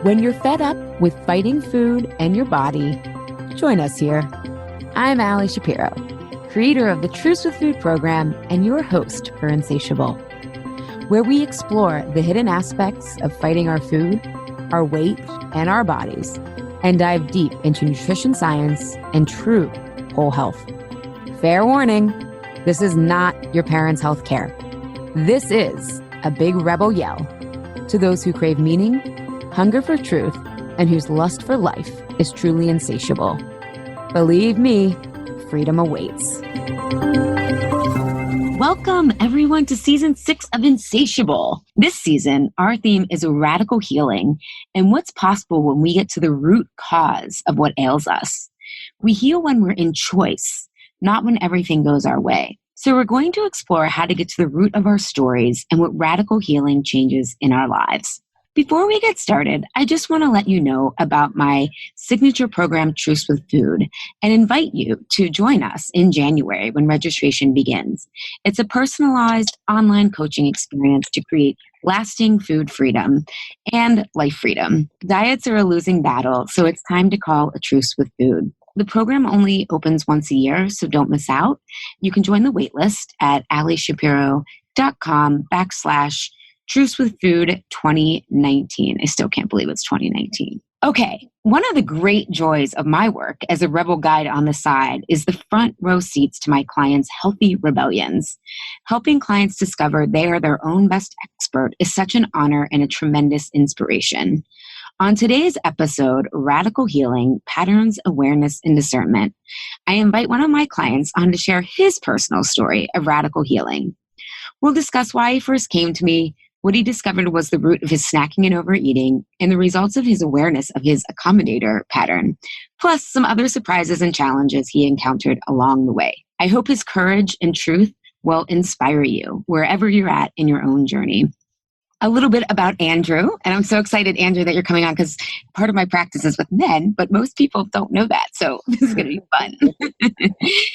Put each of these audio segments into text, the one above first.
When you're fed up with fighting food and your body, join us here. I'm Ali Shapiro, creator of the Truce with Food program and your host for Insatiable, where we explore the hidden aspects of fighting our food, our weight, and our bodies, and dive deep into nutrition science and true whole health. Fair warning, this is not your parents' health care. This is a big rebel yell to those who crave meaning, hunger for truth, and whose lust for life is truly insatiable. Believe me, freedom awaits. Welcome, everyone, to Season 6 of Insatiable. This season, our theme is radical healing and what's possible when we get to the root cause of what ails us. We heal when we're in choice, not when everything goes our way. So we're going to explore how to get to the root of our stories and what radical healing changes in our lives. Before we get started, I just want to let you know about my signature program, Truce with Food, and invite you to join us in January when registration begins. It's a personalized online coaching experience to create lasting food freedom and life freedom. Diets are a losing battle, so it's time to call a truce with food. The program only opens once a year, so don't miss out. You can join the waitlist at alishapiro.com/Truce with Food 2019. I still can't believe it's 2019. Okay, one of the great joys of my work as a rebel guide on the side is the front row seats to my clients' healthy rebellions. Helping clients discover they are their own best expert is such an honor and a tremendous inspiration. On today's episode, Radical Healing, Patterns, Awareness, and Discernment, I invite one of my clients on to share his personal story of radical healing. We'll discuss why he first came to me, what he discovered was the root of his snacking and overeating, and the results of his awareness of his accommodator pattern, plus some other surprises and challenges he encountered along the way. I hope his courage and truth will inspire you wherever you're at in your own journey. A little bit about Andrew, and I'm so excited, Andrew, that you're coming on because part of my practice is with men, but most people don't know that, so this is going to be fun.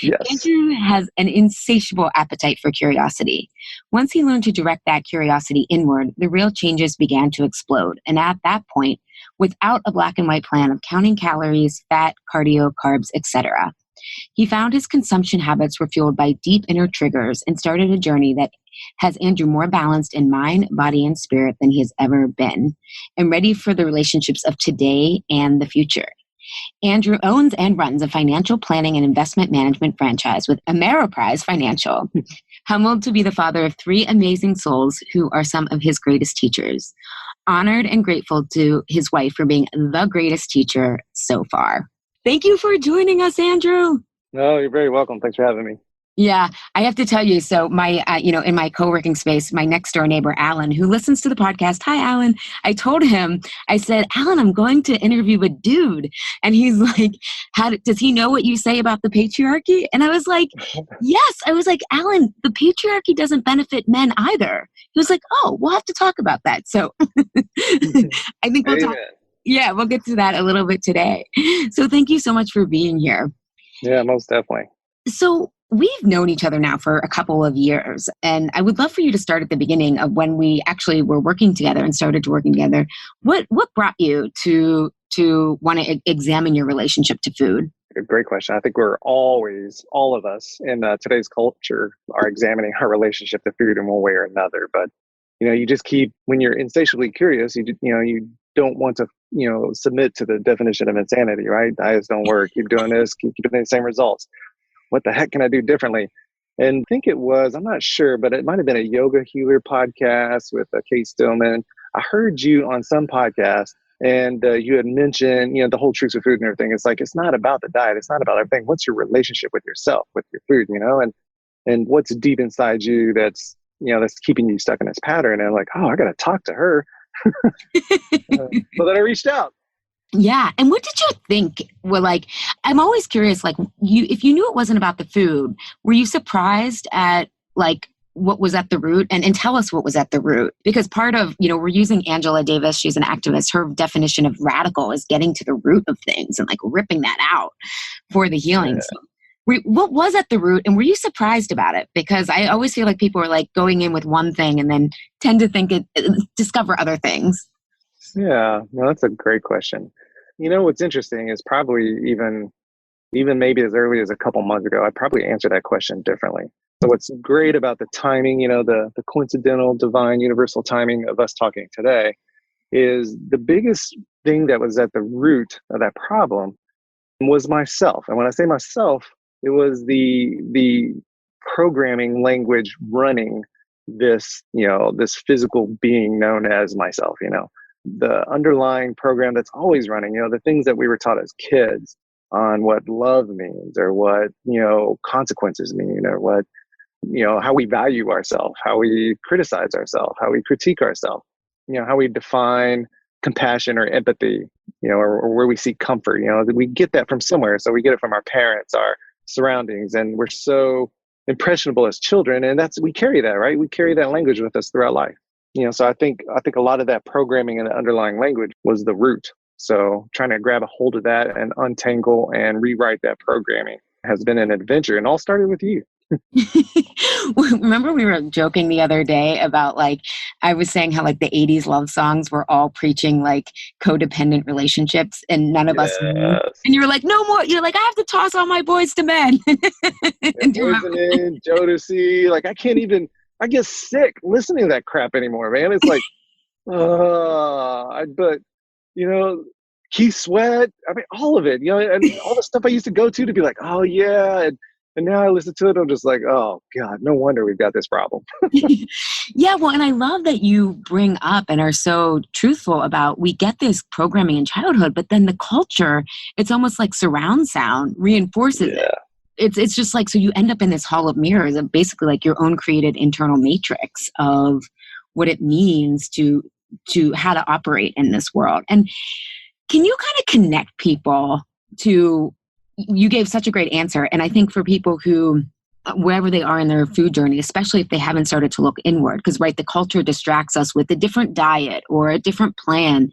Yes. Andrew has an insatiable appetite for curiosity. Once he learned to direct that curiosity inward, the real changes began to explode, and at that point, without a black and white plan of counting calories, fat, cardio, carbs, etc., he found his consumption habits were fueled by deep inner triggers and started a journey that has Andrew more balanced in mind, body, and spirit than he has ever been, and ready for the relationships of today and the future. Andrew owns and runs a financial planning and investment management franchise with Ameriprise Financial, humbled to be the father of 3 amazing souls who are some of his greatest teachers. Honored and grateful to his wife for being the greatest teacher so far. Thank you for joining us, Andrew. No, you're very welcome. Thanks for having me. Yeah, I have to tell you, so my, in my co-working space, my next door neighbor, Alan, who listens to the podcast, hi, Alan, I told him, I said, Alan, I'm going to interview a dude. And he's like, does he know what you say about the patriarchy? And I was like, yes. I was like, Alan, the patriarchy doesn't benefit men either. He was like, oh, we'll have to talk about that. So I think we'll talk. Yeah, we'll get to that a little bit today. So thank you so much for being here. Yeah, most definitely. So we've known each other now for a couple of years, and I would love for you to start at the beginning of when we actually were working together and started working together. What brought you to want to examine your relationship to food? Great question. I think we're always, all of us in today's culture are examining our relationship to food in one way or another. But, you just keep, when you're insatiably curious, you don't want to, submit to the definition of insanity, right? Diets don't work. Keep doing this, keep getting the same results. What the heck can I do differently? And I think it was, I'm not sure, but it might have been a yoga healer podcast with Kate Stillman. I heard you on some podcast and you had mentioned, the whole truth of food and everything. It's like, it's not about the diet. It's not about everything. What's your relationship with yourself, with your food, and what's deep inside you that's keeping you stuck in this pattern. And I'm like, oh, I got to talk to her. So then I reached out. Yeah. And what did you think? Well, I'm always curious, if you knew it wasn't about the food, were you surprised at what was at the root? And tell us what was at the root, because part of, we're using Angela Davis. She's an activist. Her definition of radical is getting to the root of things and ripping that out for the healing. Yeah. So what was at the root, and were you surprised about it? Because I always feel like people are like going in with one thing and then tend to discover other things. Yeah, no, that's a great question. What's interesting is probably even maybe as early as a couple months ago, I'd probably answer that question differently. So what's great about the timing, the coincidental, divine, universal timing of us talking today is the biggest thing that was at the root of that problem was myself. And when I say myself, it was the programming language running this physical being known as myself, the underlying program that's always running, the things that we were taught as kids on what love means, or what, consequences mean, or what, how we value ourselves, how we criticize ourselves, how we critique ourselves, how we define compassion or empathy, or where we seek comfort. We get that from somewhere. So we get it from our parents, our surroundings, and we're so impressionable as children, and we carry that, right? We carry that language with us throughout life. So I think a lot of that programming and the underlying language was the root. So trying to grab a hold of that and untangle and rewrite that programming has been an adventure, and all started with you. Remember we were joking the other day about I was saying how the 80s love songs were all preaching codependent relationships, and none of us knew. And you were like, no more. You're like, I have to toss all my boys to men. Poisoning, Jodeci, I get sick listening to that crap anymore, man. It's like, but Keith Sweat, all of it, and all the stuff I used to go to be like, oh yeah. And now I listen to it, I'm just like, oh God, no wonder we've got this problem. Yeah, well, and I love that you bring up and are so truthful about, we get this programming in childhood, but then the culture, it's almost like surround sound reinforces it. It's just so you end up in this hall of mirrors of basically your own created internal matrix of what it means to how to operate in this world. And can you kind of connect people to, you gave such a great answer. And I think for people who, wherever they are in their food journey, especially if they haven't started to look inward, because the culture distracts us with a different diet or a different plan.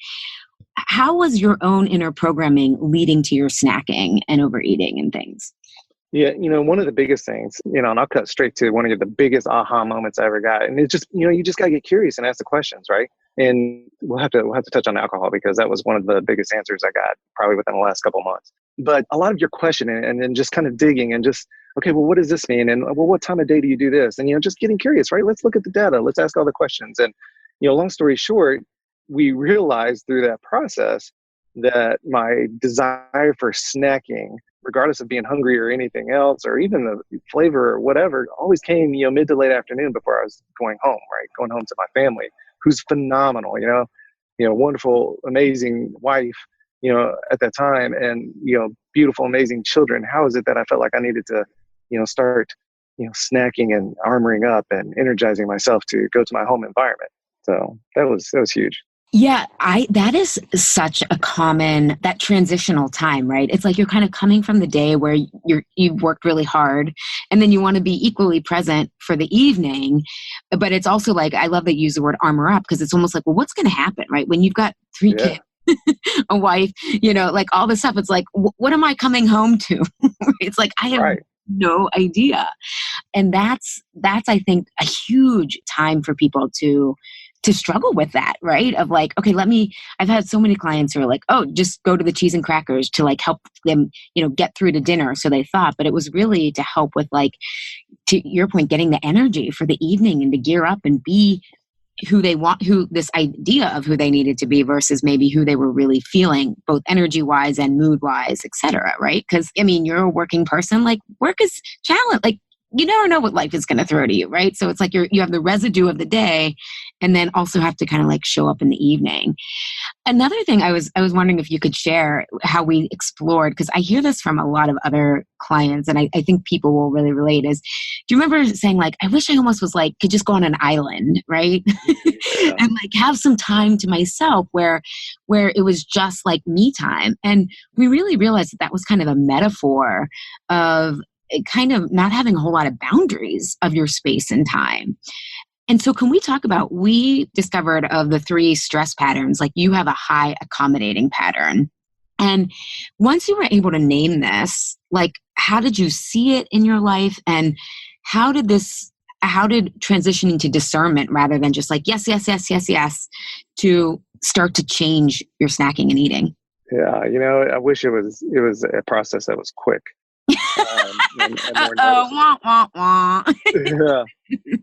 How was your own inner programming leading to your snacking and overeating and things? Yeah, one of the biggest things, and I'll cut straight to one of the biggest aha moments I ever got. And it's just, you just got to get curious and ask the questions, right? And we'll have to touch on alcohol, because that was one of the biggest answers I got probably within the last couple of months. But a lot of your questioning and then just kind of digging and just, okay, well, what does this mean? And well, what time of day do you do this? And, just getting curious, right? Let's look at the data. Let's ask all the questions. And, long story short, we realized through that process that my desire for snacking, regardless of being hungry or anything else, or even the flavor or whatever, always came, mid to late afternoon before I was going home, right? Going home to my family, who's phenomenal, wonderful, amazing wife, at that time, and, beautiful, amazing children. How is it that I felt like I needed to, start, snacking and armoring up and energizing myself to go to my home environment? So that was huge. Yeah, that is such a common, that transitional time, right? It's you're kind of coming from the day where you've worked really hard, and then you want to be equally present for the evening. But it's also I love that you use the word armor up, because it's almost well, what's going to happen, right? When you've got 3 kids, a wife, all this stuff, it's what am I coming home to? It's I have no idea. And that's, I think, a huge time for people to struggle with that, right? Of okay, I've had so many clients who are oh, just go to the cheese and crackers to help them, get through to dinner. So they thought, but it was really to help with to your point, getting the energy for the evening and to gear up and be who they want, this idea of who they needed to be versus maybe who they were really feeling, both energy wise and mood wise, et cetera. Right. Cause you're a working person, work is challenge. You never know what life is going to throw to you, right? So it's you have the residue of the day, and then also have to kind of show up in the evening. Another thing I was wondering if you could share how we explored, because I hear this from a lot of other clients, and I think people will really relate, is, do you remember saying I wish I almost was could just go on an island, right? Yeah. And have some time to myself where it was just me time. And we really realized that was kind of a metaphor of kind of not having a whole lot of boundaries of your space and time. And so can we talk about, we discovered of the 3 stress patterns, you have a high accommodating pattern. And once you were able to name this, like, how did you see it in your life? And how did transitioning to discernment rather than just like, yes, yes, yes, yes, yes, to start to change your snacking and eating? Yeah, I wish it was a process that was quick, and more Oh, noticeable. wah, wah, wah. Yeah.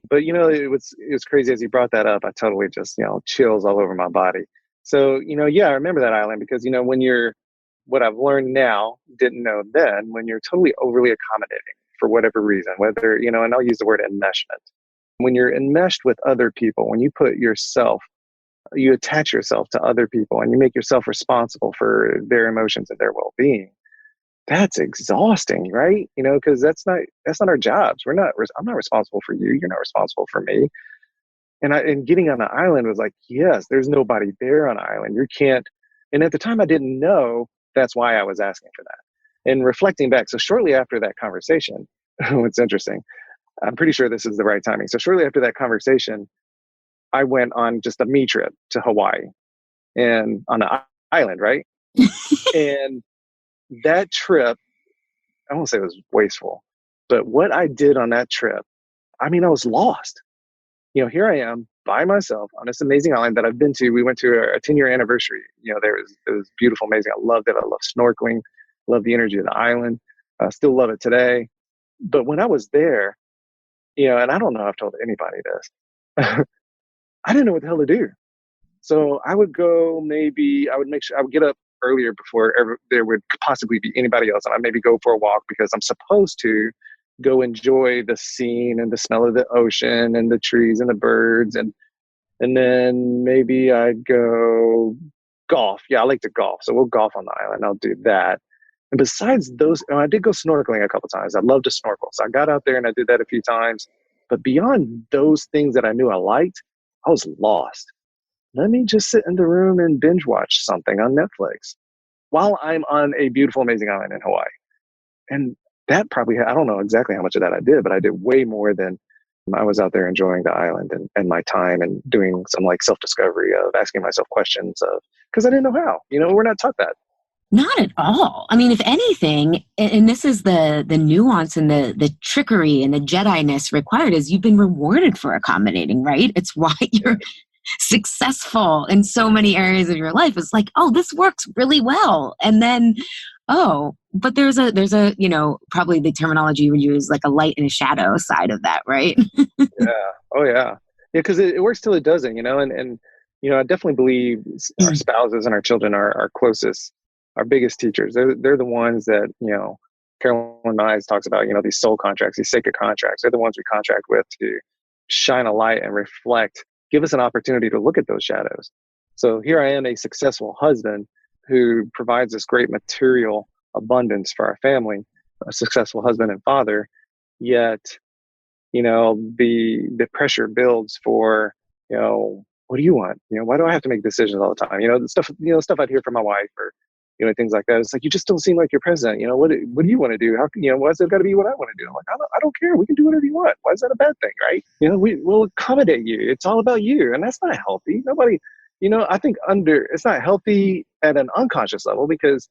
But it was crazy as you brought that up. I totally just chills all over my body. So yeah, I remember that island because when you're what I've learned now, didn't know then, when you're totally overly accommodating for whatever reason, whether and I'll use the word enmeshment. When you're enmeshed with other people, when you attach yourself to other people and you make yourself responsible for their emotions and their well-being, that's exhausting, right? Because that's not our jobs. I'm not responsible for you. You're not responsible for me. And getting on the island was like, yes, there's nobody there on the island. You can't. And at the time I didn't know that's why I was asking for that. And reflecting back, so shortly after that conversation, what's interesting, I'm pretty sure this is the right timing. So shortly after that conversation, I went on just a me trip to Hawaii and on the island, right? And that trip, I won't say it was wasteful, but what I did on that trip, I mean, I was lost. Here I am by myself on this amazing island that I've been to. We went to a 10-year anniversary. It was beautiful, amazing. I loved it. I love snorkeling, love the energy of the island. I still love it today. But when I was there, and I don't know if I've told anybody this, I didn't know what the hell to do. So I would go, I would make sure I would get up earlier before there would possibly be anybody else. And I'd maybe go for a walk because I'm supposed to go enjoy the scene and the smell of the ocean and the trees and the birds. And then maybe I'd go golf. Yeah, I like to golf. So we'll golf on the island. I'll do that. And besides those, I did go snorkeling a couple times. I love to snorkel. So I got out there and I did that a few times. But beyond those things that I knew I liked, I was lost. Let me just sit in the room and binge watch something on Netflix while I'm on a beautiful, amazing island in Hawaii. And that probably, I don't know exactly how much of that I did, but I did way more than I was out there enjoying the island and my time and doing some like self-discovery of asking myself questions of, because I didn't know how, we're not taught that. Not at all. I mean, if anything, and this is the nuance and the trickery and the Jedi-ness required, is you've been rewarded for accommodating, right? It's why you're successful in so many areas of your life. It's like, oh, this works really well. And then, oh, but there's a, probably the terminology you would use, like a light and a shadow side of that, right? Yeah. Oh yeah. Yeah. Because it works till it doesn't, and I definitely believe our spouses and our children are our closest, our biggest teachers. They're the ones that, Carolyn Mize talks about, these soul contracts, these sacred contracts. They're the ones we contract with to shine a light and reflect, give us an opportunity to look at those shadows. So here I am, a successful husband who provides this great material abundance for our family, a successful husband and father, yet, the pressure builds for, what do you want? Why do I have to make decisions all the time? The stuff I'd hear from my wife or, things like that. It's like, you just don't seem like you're president. What do you want to do? How can, why's it got to be what I want to do? I'm like, I don't care. We can do whatever you want. Why is that a bad thing? Right. We'll accommodate you. It's all about you. And that's not healthy. Nobody, I think it's not healthy at an unconscious level because,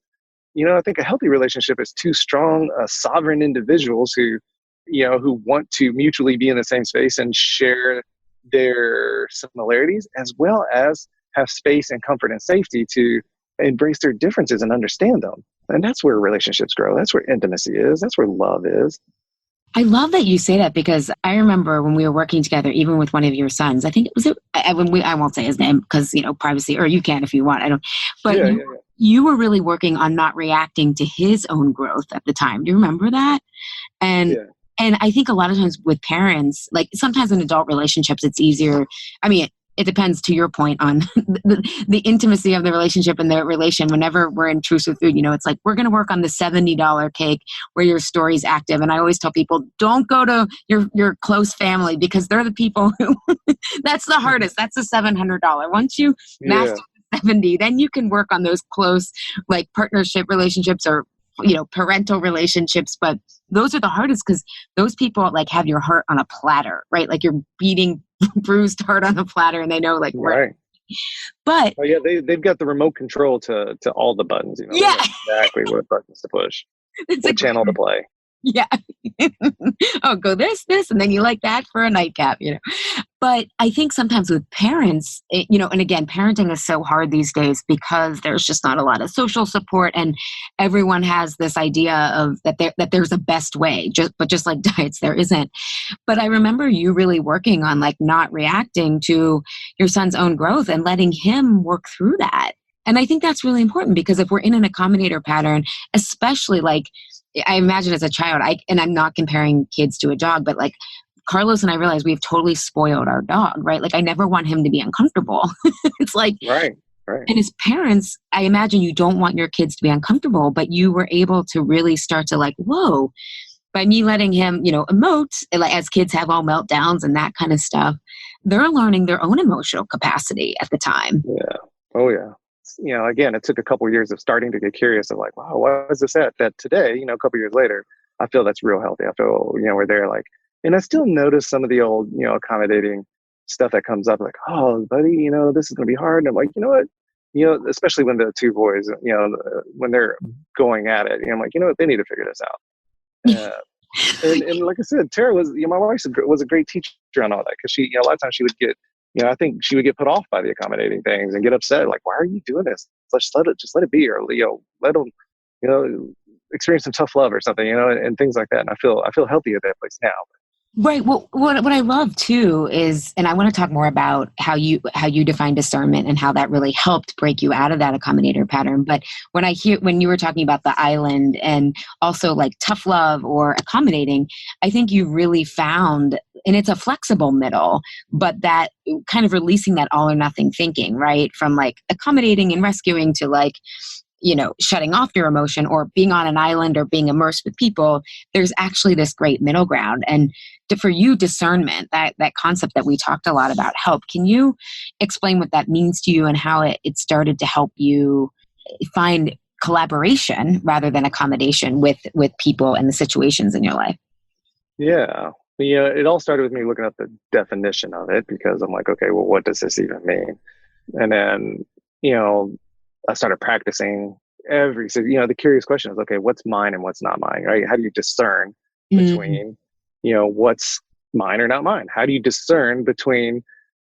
I think a healthy relationship is two strong, sovereign individuals who want to mutually be in the same space and share their similarities, as well as have space and comfort and safety to embrace their differences and understand them. And that's where relationships grow. That's where intimacy is. That's where love is. I love that you say that because I remember when we were working together, even with one of your sons, I think it was, I won't say his name because, privacy, or you can if you want. I don't, but Yeah. you were really working on not reacting to his own growth at the time. Do you remember that? And Yeah. And I think a lot of times with parents, like sometimes in adult relationships, it's easier. I mean, it depends, to your point, on the intimacy of the relationship and the relation. Whenever we're in Truth with Food, it's like, we're going to work on the $70 cake where your story's active. And I always tell people, don't go to your close family because they're the people who, that's the hardest. That's the $700. Once you master the 70, then you can work on those close, like partnership relationships or, parental relationships. But those are the hardest because those people like have your heart on a platter, right? Like you're beating bruised heart on a platter and they know like, right. But oh yeah, they've got the remote control to all the buttons. They yeah, know exactly what buttons to push, it's a what channel to play. yeah. Oh, go this, and then you like that for a nightcap. But I think sometimes with parents, and again, parenting is so hard these days because there's just not a lot of social support, and everyone has this idea of that there's a best way. But just like diets, there isn't. But I remember you really working on like not reacting to your son's own growth and letting him work through that. And I think that's really important because if we're in an accommodator pattern, especially like I imagine as a child, and I'm not comparing kids to a dog, but like Carlos and I realized we've totally spoiled our dog, right? Like I never want him to be uncomfortable. It's like, right. And as parents, I imagine you don't want your kids to be uncomfortable, but you were able to really start to like, whoa, by me letting him, emote, like as kids have all meltdowns and that kind of stuff, they're learning their own emotional capacity at the time. Yeah. Oh yeah. Again, it took a couple of years of starting to get curious of like, wow, why is this at that today? A couple of years later, I feel that's real healthy. I feel, we're there like, and I still notice some of the old, accommodating stuff that comes up like, oh, buddy, this is going to be hard. And I'm like, you know what, especially when the two boys, when they're going at it, I'm like, you know what, they need to figure this out. And like I said, Tara was, my wife was a great teacher on all that because she, a lot of times she would get, I think she would get put off by the accommodating things and get upset. Like, why are you doing this? Just let it be, or let them, experience some tough love or something, and things like that. And I feel healthy at that place now. Right. Well, what I love too is, and I want to talk more about how you define discernment and how that really helped break you out of that accommodator pattern. But when you were talking about the island and also like tough love or accommodating, I think you really found, and it's a flexible middle, but that kind of releasing that all or nothing thinking, right? From like accommodating and rescuing to like, shutting off your emotion or being on an island or being immersed with people. There's actually this great middle ground. And for you, discernment, that concept that we talked a lot about, help. Can you explain what that means to you and how it started to help you find collaboration rather than accommodation with people and the situations in your life? Yeah. It all started with me looking up the definition of it because I'm like, okay, well, what does this even mean? And then, I started practicing the curious question is, okay, what's mine and what's not mine, right? How do you discern between, what's mine or not mine? How do you discern between,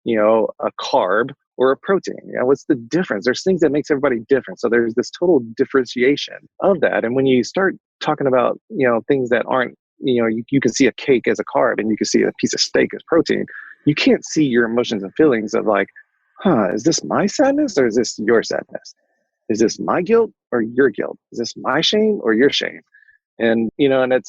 a carb or a protein? What's the difference? There's things that makes everybody different. So there's this total differentiation of that. And when you start talking about, things that aren't, you can see a cake as a carb and you can see a piece of steak as protein. You can't see your emotions and feelings of like, is this my sadness or is this your sadness? Is this my guilt or your guilt? Is this my shame or your shame? And, and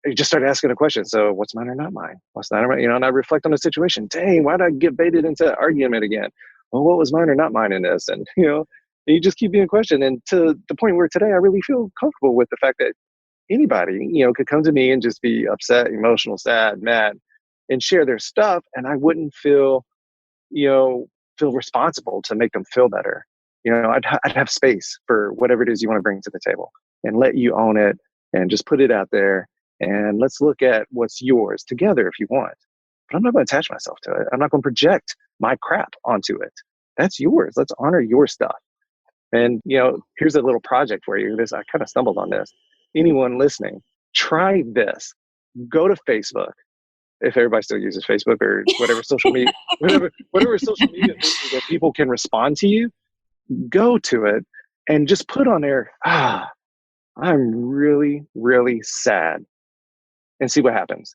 you just start asking a question. So what's mine or not mine? What's not mine? And I reflect on the situation. Dang, why did I get baited into that argument again? Well, what was mine or not mine in this? And, you just keep being questioned. And to the point where today I really feel comfortable with the fact that anybody, could come to me and just be upset, emotional, sad, mad, and share their stuff. And I wouldn't feel responsible to make them feel better. I'd have space for whatever it is you want to bring to the table and let you own it and just put it out there. And let's look at what's yours together if you want. But I'm not going to attach myself to it. I'm not going to project my crap onto it. That's yours. Let's honor your stuff. And, here's a little project for you. I kind of stumbled on this. Anyone listening, try this. Go to Facebook. If everybody still uses Facebook or whatever social media, whatever social media where people can respond to you, go to it and just put on there, I'm really, really sad, and see what happens.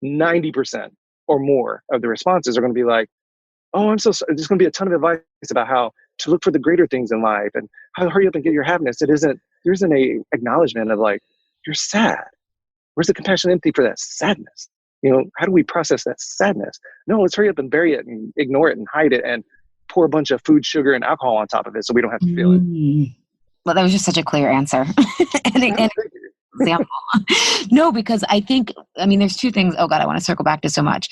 90% or more of the responses are going to be like, oh, I'm so sorry. There's going to be a ton of advice about how to look for the greater things in life and how to hurry up and get your happiness. There isn't a acknowledgement of like, you're sad. Where's the compassion and empathy for that sadness? How do we process that sadness? No, let's hurry up and bury it and ignore it and hide it and pour a bunch of food, sugar, and alcohol on top of it so we don't have to feel it. Well, that was just such a clear answer. and example. No, because I think, there's two things. Oh God, I want to circle back to so much.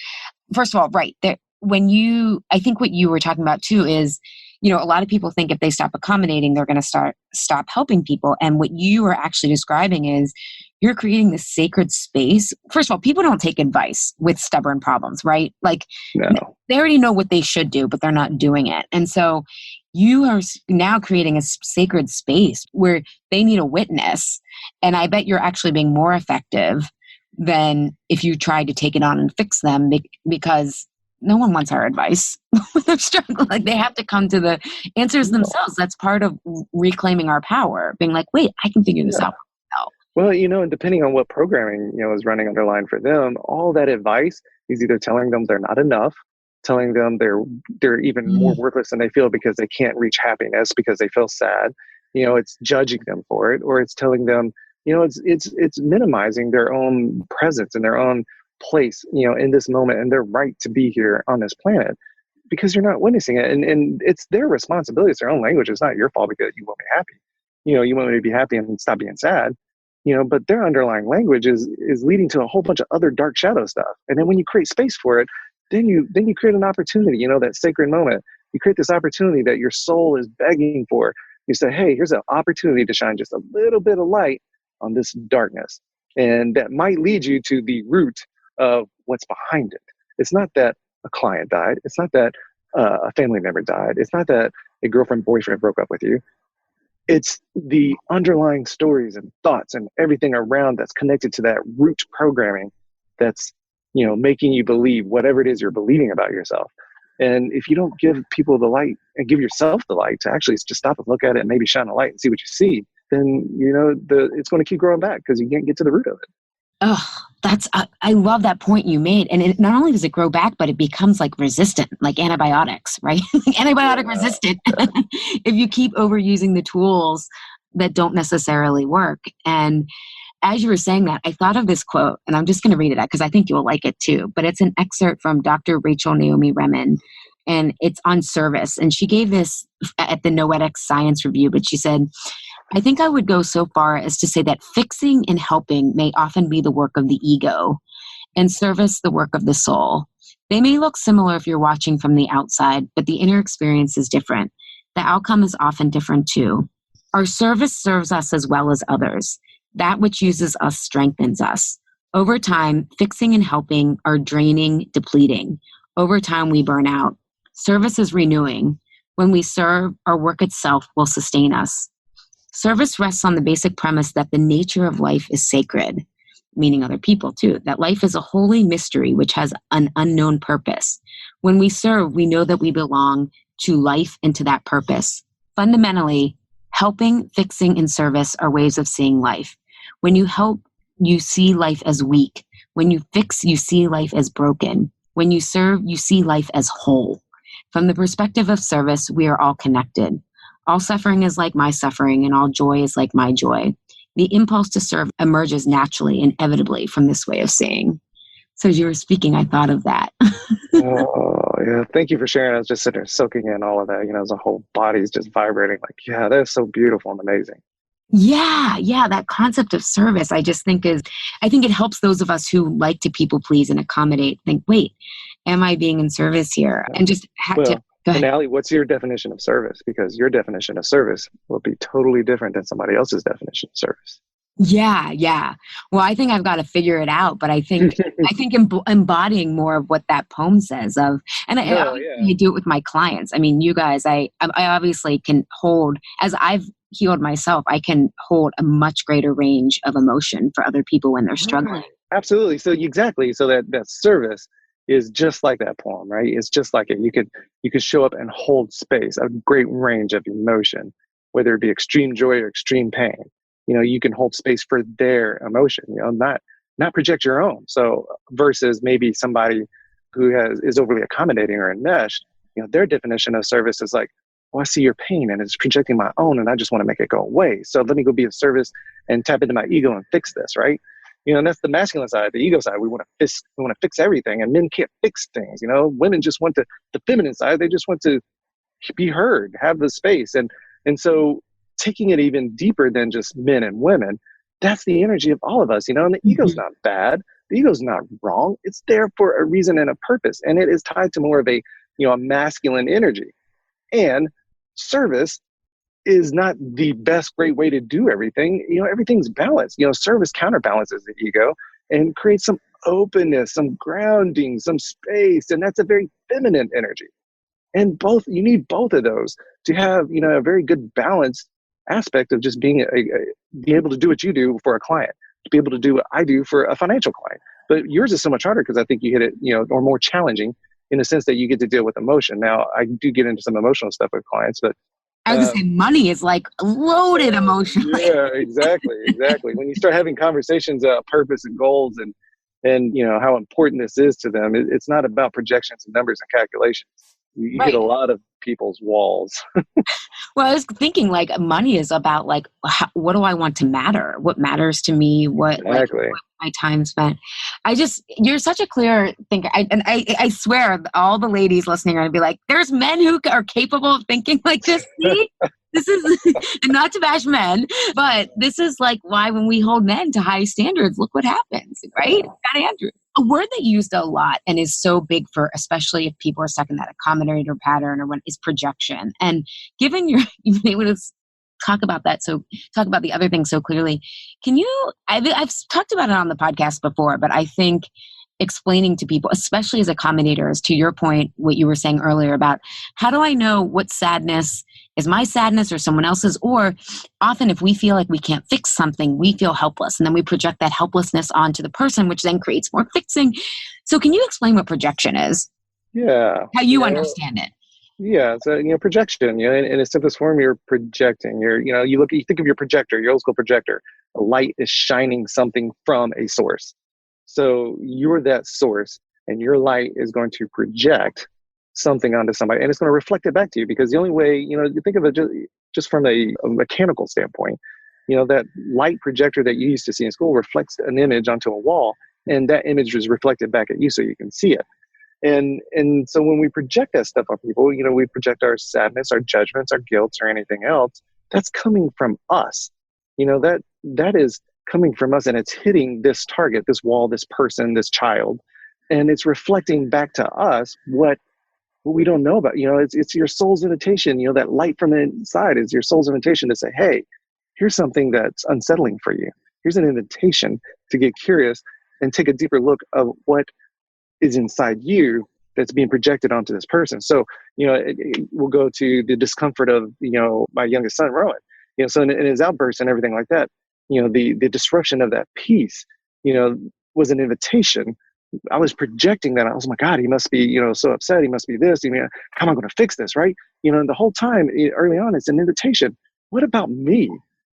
First of all, right there, I think what you were talking about too is, a lot of people think if they stop accommodating, they're going to stop helping people. And what you are actually describing is you're creating this sacred space. First of all, people don't take advice with stubborn problems, right? Like No. they already know what they should do, but they're not doing it. And so you are now creating a sacred space where they need a witness. And I bet you're actually being more effective than if you tried to take it on and fix them, because no one wants our advice when they're struggling. Like they have to come to the answers themselves. That's part of reclaiming our power, being like, wait, I can figure this out myself. Well, and depending on what programming, is running underlying for them, all that advice is either telling them they're not enough, telling them they're even more worthless than they feel because they can't reach happiness because they feel sad. It's judging them for it, or it's telling them, it's minimizing their own presence and their own place, in this moment and their right to be here on this planet, because you're not witnessing it. And it's their responsibility. It's their own language. It's not your fault because you want me happy. You want me to be happy and stop being sad. But their underlying language is leading to a whole bunch of other dark shadow stuff. And then when you create space for it, then you create an opportunity, that sacred moment. You create this opportunity that your soul is begging for. You say, hey, here's an opportunity to shine just a little bit of light on this darkness. And that might lead you to the root of what's behind it. It's not that a client died. It's not that a family member died. It's not that a girlfriend, boyfriend broke up with you. It's the underlying stories and thoughts and everything around that's connected to that root programming that's, making you believe whatever it is you're believing about yourself. And if you don't give people the light and give yourself the light to actually just stop and look at it and maybe shine a light and see what you see, then, it's going to keep growing back because you can't get to the root of it. Oh, I love that point you made. And it not only does it grow back, but it becomes like resistant, like antibiotics, right? Antibiotic resistant. If you keep overusing the tools that don't necessarily work. And as you were saying that, I thought of this quote, and I'm just going to read it out because I think you'll like it too. But it's an excerpt from Dr. Rachel Naomi Remen, and it's on service. And she gave this at the Noetics Science Review, but she said, I think I would go so far as to say that fixing and helping may often be the work of the ego, and service the work of the soul. They may look similar if you're watching from the outside, but the inner experience is different. The outcome is often different too. Our service serves us as well as others. That which uses us strengthens us. Over time, fixing and helping are draining, depleting. Over time, we burn out. Service is renewing. When we serve, our work itself will sustain us. Service rests on the basic premise that the nature of life is sacred, meaning other people too, that life is a holy mystery which has an unknown purpose. When we serve, we know that we belong to life and to that purpose. Fundamentally, helping, fixing, and service are ways of seeing life. When you help, you see life as weak. When you fix, you see life as broken. When you serve, you see life as whole. From the perspective of service, we are all connected. All suffering is like my suffering, and all joy is like my joy. The impulse to serve emerges naturally, inevitably, from this way of seeing. So as you were speaking, I thought of that. Oh, yeah. Thank you for sharing. I was just sitting there soaking in all of that. As a whole body's just vibrating. Like, yeah, that's so beautiful and amazing. Yeah, that concept of service, I think it helps those of us who like to people please and accommodate think, wait, am I being in service here? And just Well, to go ahead. And Ali, what's your definition of service? Because your definition of service will be totally different than somebody else's definition of service. Yeah. Well, I think I've got to figure it out, but I think embodying more of what that poem says I do it with my clients. I mean, you guys, I obviously can hold, as I've healed myself, I can hold a much greater range of emotion for other people when they're struggling. Right. Absolutely. So exactly. So that service is just like that poem, right? It's just like it. You could show up and hold space, a great range of emotion, whether it be extreme joy or extreme pain. You can hold space for their emotion, not project your own. So versus maybe somebody who is overly accommodating or enmeshed, their definition of service is like, well, I see your pain and it's projecting my own and I just want to make it go away. So let me go be of service and tap into my ego and fix this, right? And that's the masculine side, the ego side. We want to fix everything, and men can't fix things. Women just want the feminine side. They just want to be heard, have the space. And so taking it even deeper than just men and women, that's the energy of all of us, and the ego's not bad. The ego's not wrong. It's there for a reason and a purpose. And it is tied to more of a masculine energy. And service is not the best great way to do everything. Everything's balanced. Service counterbalances the ego and creates some openness, some grounding, some space. And that's a very feminine energy. And you need both of those to have, a very good balanced aspect of just being able to do what you do for a client, to be able to do what I do for a financial client. But yours is so much harder because I think you hit it, or more challenging in the sense that you get to deal with emotion. Now, I do get into some emotional stuff with clients, but I was going to say money is like loaded emotionally. Yeah, exactly. When you start having conversations about purpose and goals and how important this is to them, it's not about projections and numbers and calculations. You hit a lot of people's walls. Well, I was thinking like money is about like, what do I want to matter? What matters to me? What my time spent? You're such a clear thinker. I swear all the ladies listening are going to be like, there's men who are capable of thinking like this. See? This is not to bash men, but this is like why when we hold men to high standards, look what happens, right? Got Andrew. A word that you used a lot and is so big for, especially if people are stuck in that accommodator pattern or when is projection. And given you've been able to talk about that, so talk about the other thing so clearly. Can you? I've talked about it on the podcast before, but I think explaining to people, especially as accommodators, to your point, what you were saying earlier about how do I know what sadness is my sadness or someone else's? Or often if we feel like we can't fix something, we feel helpless. And then we project that helplessness onto the person, which then creates more fixing. So can you explain what projection is? Yeah. How you understand it? Yeah. So, projection, in its simplest form, you're projecting. You think of your projector, your old school projector. A light is shining something from a source. So you're that source, and your light is going to project something onto somebody, and it's going to reflect it back to you. Because the only way, you think of it just from a mechanical standpoint, that light projector that you used to see in school reflects an image onto a wall, and that image is reflected back at you so you can see it. And so when we project that stuff on people, we project our sadness, our judgments, our guilt, or anything else, that's coming from us. That is coming from us, and it's hitting this target, this wall, this person, this child, and it's reflecting back to us what we don't know about. It's your soul's invitation. That light from the inside is your soul's invitation to say, hey, here's something that's unsettling for you. Here's an invitation to get curious and take a deeper look of what is inside you that's being projected onto this person. So, we'll go to the discomfort of, my youngest son, Rowan. So in his outbursts and everything like that, the disruption of that peace, was an invitation. I was projecting that. I was, oh my God, he must be, so upset. He must be this. How am I going to fix this, right? And the whole time, early on, it's an invitation. What about me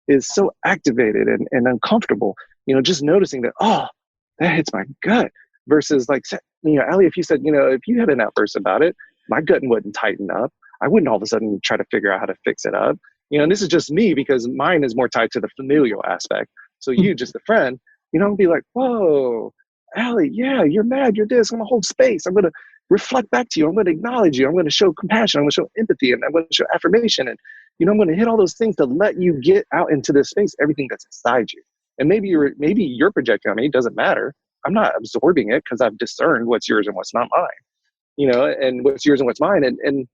is so activated and uncomfortable? Just noticing that, oh, that hits my gut. Versus like, Ali, if you said, if you had an outburst about it, my gut wouldn't tighten up. I wouldn't all of a sudden try to figure out how to fix it up. And this is just me because mine is more tied to the familial aspect. So you, just a friend, be like, whoa, Ali, yeah, you're mad, you're this. I'm going to hold space. I'm going to reflect back to you. I'm going to acknowledge you. I'm going to show compassion. I'm going to show empathy, and I'm going to show affirmation. And, I'm going to hit all those things to let you get out into this space, everything that's inside you. And maybe you're projecting on me. It doesn't matter. I'm not absorbing it because I've discerned what's yours and what's not mine, and what's yours and what's mine. And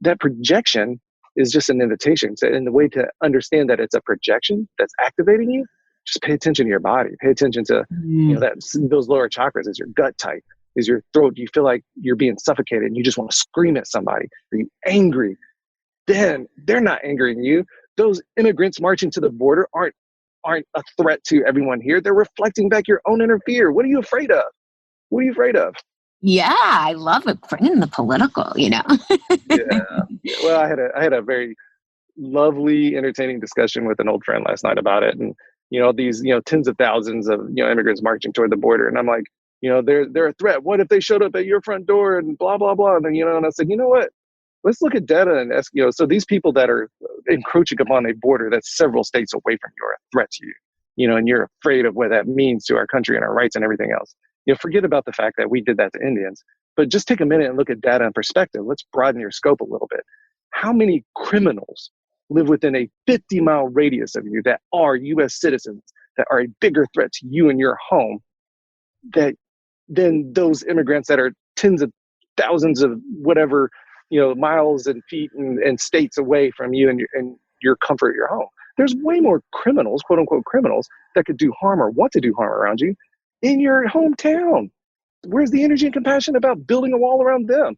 that projection is just an invitation. And the way to understand that it's a projection that's activating you, just pay attention to your body. Pay attention to, those lower chakras. Is your gut tight? Is your throat, do you feel like you're being suffocated and you just want to scream at somebody? Are you angry? Then they're not angering you. Those immigrants marching to the border aren't a threat to everyone here. They're reflecting back your own inner fear. What are you afraid of? What are you afraid of? Yeah, I love it. Bringing the political, Yeah. Well, I had a very lovely, entertaining discussion with an old friend last night about it. And, these, tens of thousands of, immigrants marching toward the border. And I'm like, they're a threat. What if they showed up at your front door and blah, blah, blah. And then, and I said, you know what? Let's look at data and ask, so these people that are encroaching upon a border that's several states away from you are a threat to you, and you're afraid of what that means to our country and our rights and everything else. Forget about the fact that we did that to Indians, but just take a minute and look at data and perspective. Let's broaden your scope a little bit. How many criminals live within a 50-mile radius of you that are U.S. citizens that are a bigger threat to you and your home than those immigrants that are tens of thousands of whatever, miles and feet and states away from you and your comfort, your home. There's way more criminals, quote unquote criminals, that could do harm or want to do harm around you in your hometown. Where's the energy and compassion about building a wall around them?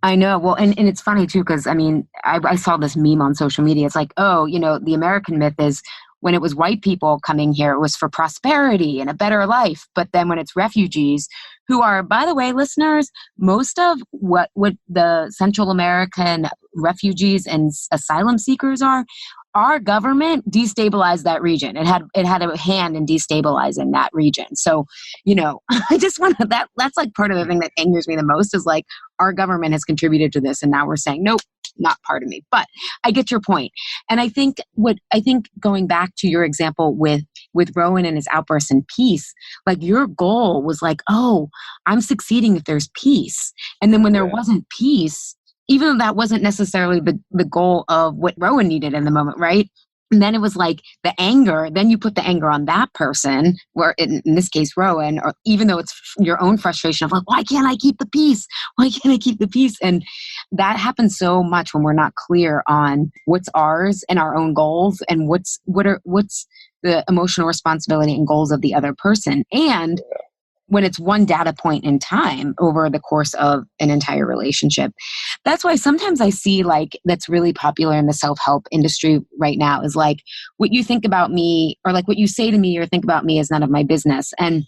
I know. Well, and it's funny too, because I mean, I saw this meme on social media. It's like, oh, the American myth is when it was white people coming here, it was for prosperity and a better life. But then when it's refugees, who are, by the way, listeners, most of what the Central American refugees and asylum seekers are, our government destabilized that region. It had a hand in destabilizing that region. So, I just want to, that's like part of the thing that angers me the most is like our government has contributed to this and now we're saying, nope, not part of me. But I get your point. And I think going back to your example with Rowan and his outbursts in peace, like your goal was like, oh, I'm succeeding if there's peace. And then when there wasn't peace, even though that wasn't necessarily the goal of what Rowan needed in the moment, right? And then it was like the anger, then you put the anger on that person, where in this case, Rowan, or even though it's your own frustration of like, why can't I keep the peace? Why can't I keep the peace? And that happens so much when we're not clear on what's ours and our own goals and what's the emotional responsibility and goals of the other person. And when it's one data point in time over the course of an entire relationship. That's why sometimes I see like that's really popular in the self-help industry right now is like what you think about me or like what you say to me or think about me is none of my business. And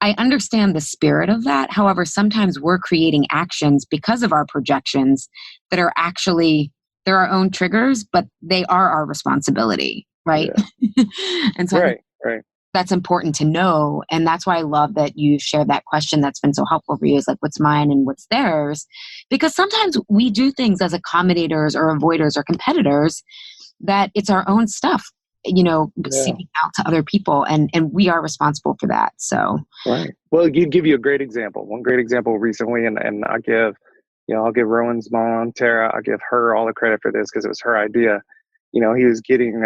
I understand the spirit of that. However, sometimes we're creating actions because of our projections that are actually, they're our own triggers, but they are our responsibility, right? Yeah. And so right. That's important to know. And that's why I love that you shared that question that's been so helpful for you is like, what's mine and what's theirs? Because sometimes we do things as accommodators or avoiders or competitors that it's our own stuff, seeping out to other people. And we are responsible for that. So, right. Well, give you a great example. One great example recently, and I'll give Rowan's mom, Tara, I'll give her all the credit for this because it was her idea. He was getting,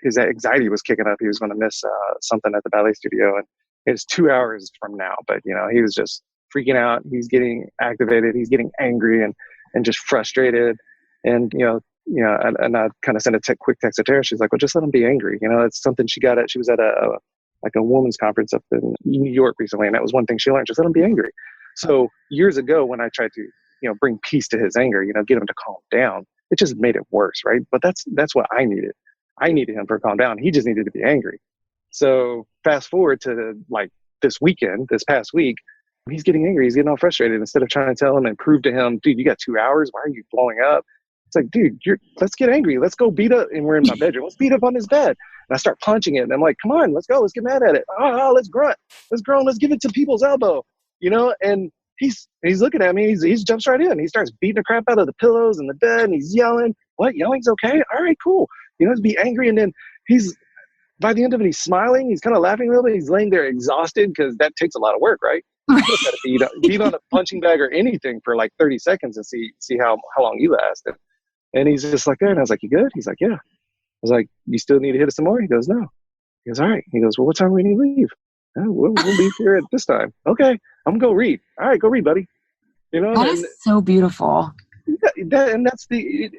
his anxiety was kicking up. He was going to miss something at the ballet studio. And it's 2 hours from now. But, he was just freaking out. He's getting activated. He's getting angry and just frustrated. And, and I kind of sent a quick text to Tara. She's like, well, just let him be angry. It's something she got at. She was at a women's conference up in New York recently. And that was one thing she learned. Just let him be angry. So years ago when I tried to, bring peace to his anger, get him to calm down, it just made it worse, right? But that's what I needed. I needed him to calm down. He just needed to be angry. So fast forward to like this past week, he's getting angry. He's getting all frustrated. Instead of trying to tell him and prove to him, dude, you got 2 hours. Why are you blowing up? It's like, dude, let's get angry. Let's go beat up. And we're in my bedroom. Let's beat up on his bed. And I start punching it. And I'm like, come on, let's go. Let's get mad at it. Let's grunt. Let's groan. Let's give it to people's elbow. And he's looking at me. He jumps right in. He starts beating the crap out of the pillows and the bed, and he's yelling. What? Yelling's okay? All right, cool. He's be angry, and then by the end of it, he's smiling. He's kind of laughing a little bit. He's laying there exhausted because that takes a lot of work, right? You got to beat on a punching bag or anything for like 30 seconds and see how long you last. And he's just like there, and I was like, you good? He's like, yeah. I was like, you still need to hit us some more? He goes, no. He goes, all right. He goes, well, what time do we need to leave? We'll leave here at this time. Okay, I'm gonna go read. All right, go read, buddy. That is so beautiful. And that's the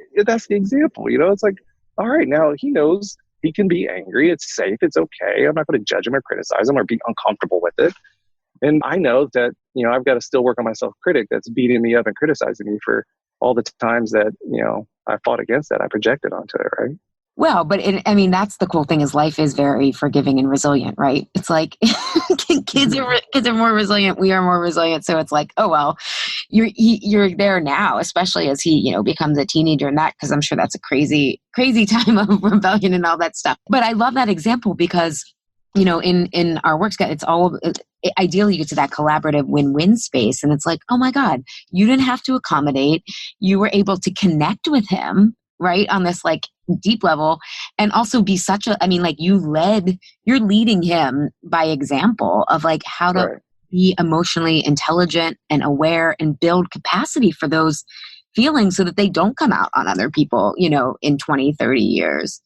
example. It's like, all right, now he knows he can be angry. It's safe. It's okay. I'm not going to judge him or criticize him or be uncomfortable with it. And I know that I've got to still work on my self-critic that's beating me up and criticizing me for all the times that I fought against that. I projected onto it, right? Well, but that's the cool thing is life is very forgiving and resilient, right? It's like kids are more resilient. We are more resilient. So it's like, oh, well, you're there now, especially as he, becomes a teenager and that, because I'm sure that's a crazy, crazy time of rebellion and all that stuff. But I love that example because, in our work, it's all ideally you get to that collaborative win-win space. And it's like, oh my God, you didn't have to accommodate. You were able to connect with him, right? On this like deep level and also be you're leading him by example of like how to be emotionally intelligent and aware and build capacity for those feelings so that they don't come out on other people, in 20, 30 years.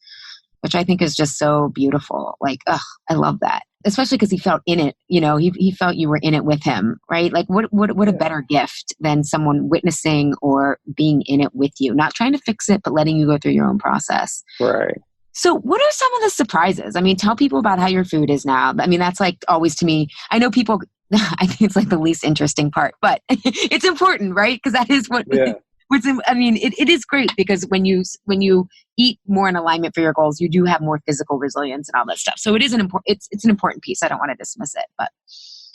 which I think is just so beautiful. Like, ugh, I love that. Especially because he felt in it, he felt you were in it with him, right? Like what a better gift than someone witnessing or being in it with you, not trying to fix it, but letting you go through your own process. Right. So what are some of the surprises? I mean, tell people about how your food is now. I mean, that's like always to me, I know people, I think it's like the least interesting part, but it's important, right? Because that is what, Yeah. it is great because when you eat more in alignment for your goals, you do have more physical resilience and all that stuff. So it is it's an important piece. I don't want to dismiss it, but.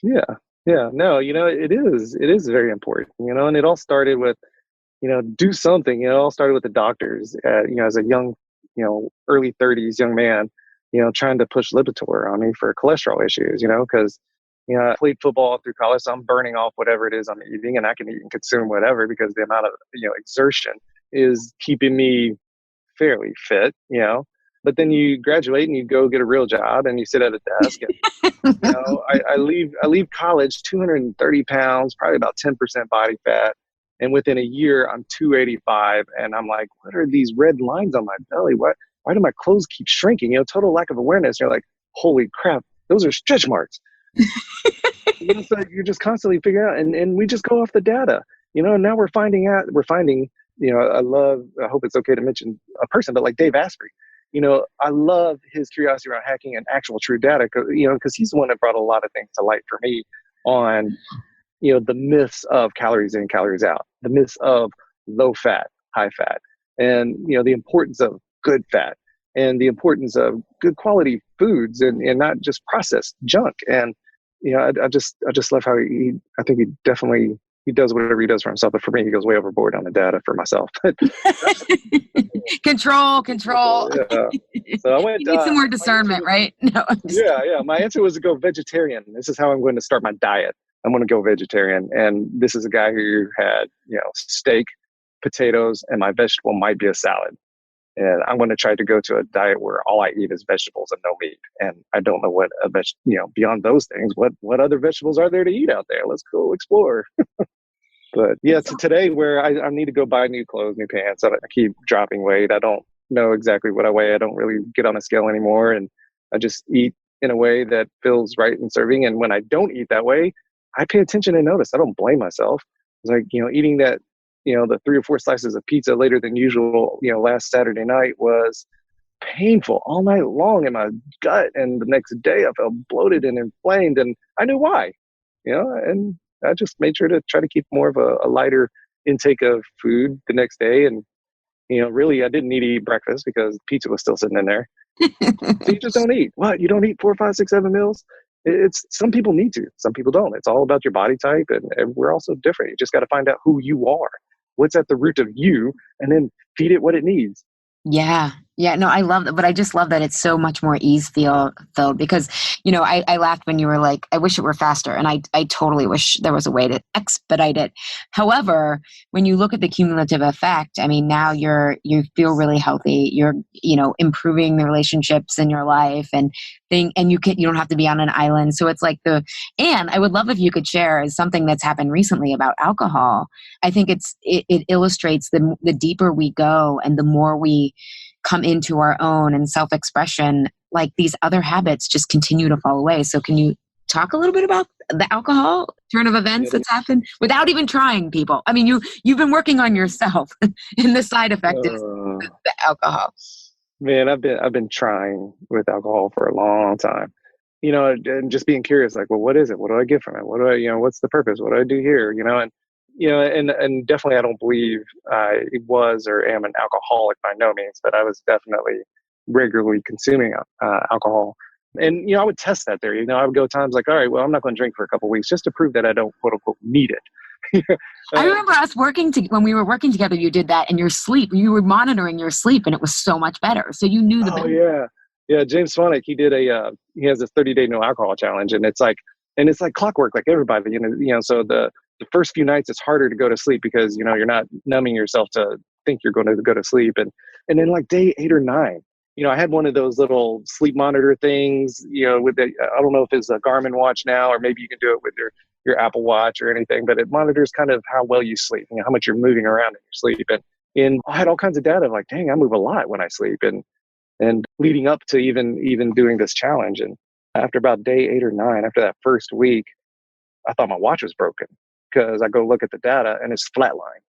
Yeah. No, it is very important, and it all started with, do something, it all started with the doctors, as a young, early 30s young man, trying to push Lipitor on me for cholesterol issues, because, I played football through college, so I'm burning off whatever it is I'm eating, and I can eat and consume whatever because the amount of, exertion is keeping me fairly fit, but then you graduate and you go get a real job and you sit at a desk and, I leave college 230 pounds, probably about 10% body fat. And within a year, I'm 285. And I'm like, what are these red lines on my belly? Why do my clothes keep shrinking? Total lack of awareness. You're like, holy crap, those are stretch marks. So you're just constantly figuring out, and we just go off the data, and now we're finding, I hope it's okay to mention a person, but like Dave Asprey, I love his curiosity around hacking and actual true data, because he's the one that brought a lot of things to light for me on, the myths of calories in, calories out, the myths of low fat, high fat, and, the importance of good fat and the importance of good quality foods and not just processed junk. And, I just love how I think he does whatever he does for himself, but for me, he goes way overboard on the data for myself. Control. Yeah. So I went. You need some more discernment, right? No. Yeah. My answer was to go vegetarian. This is how I'm going to start my diet. I'm going to go vegetarian, and this is a guy who had, steak, potatoes, and my vegetable might be a salad. And I'm going to try to go to a diet where all I eat is vegetables and no meat. And I don't know what beyond those things, what other vegetables are there to eat out there? Let's go explore. But yeah, to today where I need to go buy new clothes, new pants. I keep dropping weight. I don't know exactly what I weigh. I don't really get on a scale anymore. And I just eat in a way that feels right and serving. And when I don't eat that way, I pay attention and notice. I don't blame myself. It's like, eating that, the 3 or 4 slices of pizza later than usual, last Saturday night was painful all night long in my gut. And the next day I felt bloated and inflamed, and I knew why, and I just made sure to try to keep more of a lighter intake of food the next day. And, really I didn't need to eat breakfast because pizza was still sitting in there. So you just don't eat. What? You don't eat 4, 5, 6, 7 meals? It's some people need to, some people don't. It's all about your body type, and we're all so different. You just got to find out who you are, what's at the root of you, and then feed it what it needs. Yeah. No, I love that. But I just love that it's so much more ease filled because, I laughed when you were like, I wish it were faster. And I totally wish there was a way to expedite it. However, when you look at the cumulative effect, I mean, now you feel really healthy. You're, improving the relationships in your life and you don't have to be on an island. So it's like and I would love if you could share something that's happened recently about alcohol. I think it illustrates the deeper we go and the more we come into our own and self-expression, like these other habits just continue to fall away. So can you talk a little bit about the alcohol turn of events that's happened without even trying, people? I mean, you've been working on yourself and the side effect is the alcohol. Man, I've been trying with alcohol for a long time, and just being curious, like, well, what is it? What do I get from it? What do I, what's the purpose? What do I do here? And definitely I don't believe I was or am an alcoholic by no means, but I was definitely regularly consuming alcohol. And, I would test that there. I would go times like, all right, well, I'm not going to drink for a couple of weeks just to prove that I don't, quote unquote, need it. I remember us when we were working together, you did that, and your sleep, you were monitoring your sleep, and it was so much better. So you knew the benefit. Yeah. Yeah. James Swanwick, he did he has a 30-day no alcohol challenge, and it's like clockwork, like everybody, so the first few nights it's harder to go to sleep because, you're not numbing yourself to think you're going to go to sleep. And then like day 8 or 9, I had one of those little sleep monitor things, with I don't know if it's a Garmin watch now, or maybe you can do it with your Apple Watch or anything, but it monitors kind of how well you sleep, how much you're moving around in your sleep. And I had all kinds of data like, dang, I move a lot when I sleep. And and leading up to even doing this challenge. And after about day 8 or 9, after that first week, I thought my watch was broken because I go look at the data and it's flatline.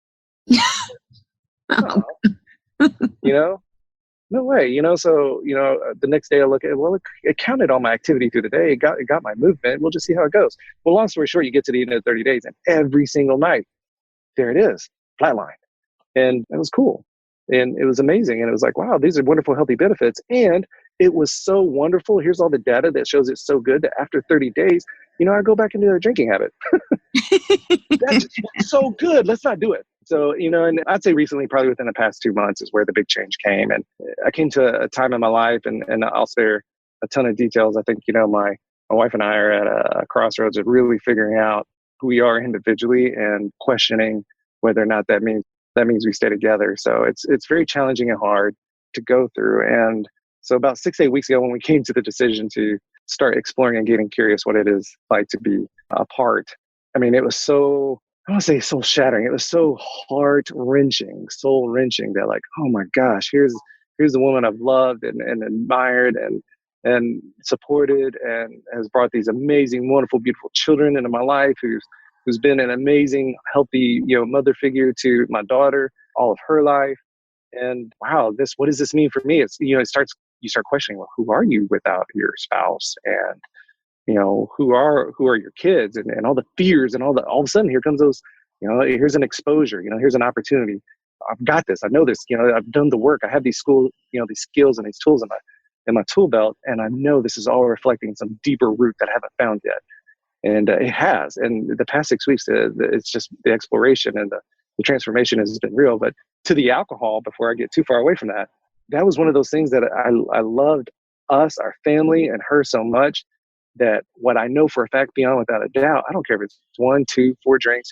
Oh, you know, no way, so, the next day I look at it, well, it counted all my activity through the day. It got my movement. We'll just see how it goes. Well, long story short, you get to the end of 30 days and every single night, there it is, flatline. And it was cool. And it was amazing. And it was like, wow, these are wonderful, healthy benefits. And it was so wonderful. Here's all the data that shows it's so good that after 30 days, I go back into a drinking habit. That's just so good. Let's not do it. So, and I'd say recently, probably within the past 2 months is where the big change came. And I came to a time in my life, and I'll spare a ton of details. I think, my wife and I are at a crossroads of really figuring out who we are individually and questioning whether or not that means we stay together. So it's very challenging and hard to go through. And so about 6-8 weeks ago, when we came to the decision to start exploring and getting curious what it is like to be apart, I mean, it was so, I don't want to say soul shattering. It was so heart wrenching, soul wrenching that like, oh my gosh, here's the woman I've loved and admired and supported and has brought these amazing, wonderful, beautiful children into my life, who's been an amazing, healthy, mother figure to my daughter all of her life. And wow, what does this mean for me? It's, you start questioning, well, who are you without your spouse? And, who are your kids and all the fears and all of a sudden here comes those, here's an exposure, here's an opportunity. I've got this. I know this, I've done the work. I have these these skills and these tools in my tool belt. And I know this is all reflecting some deeper root that I haven't found yet. And it has. And the past 6 weeks, it's just the exploration and the transformation has been real. But to the alcohol, before I get too far away from that was one of those things that I loved us, our family, and her so much that what I know for a fact, beyond without a doubt, I don't care if it's 1, 2, 4 drinks,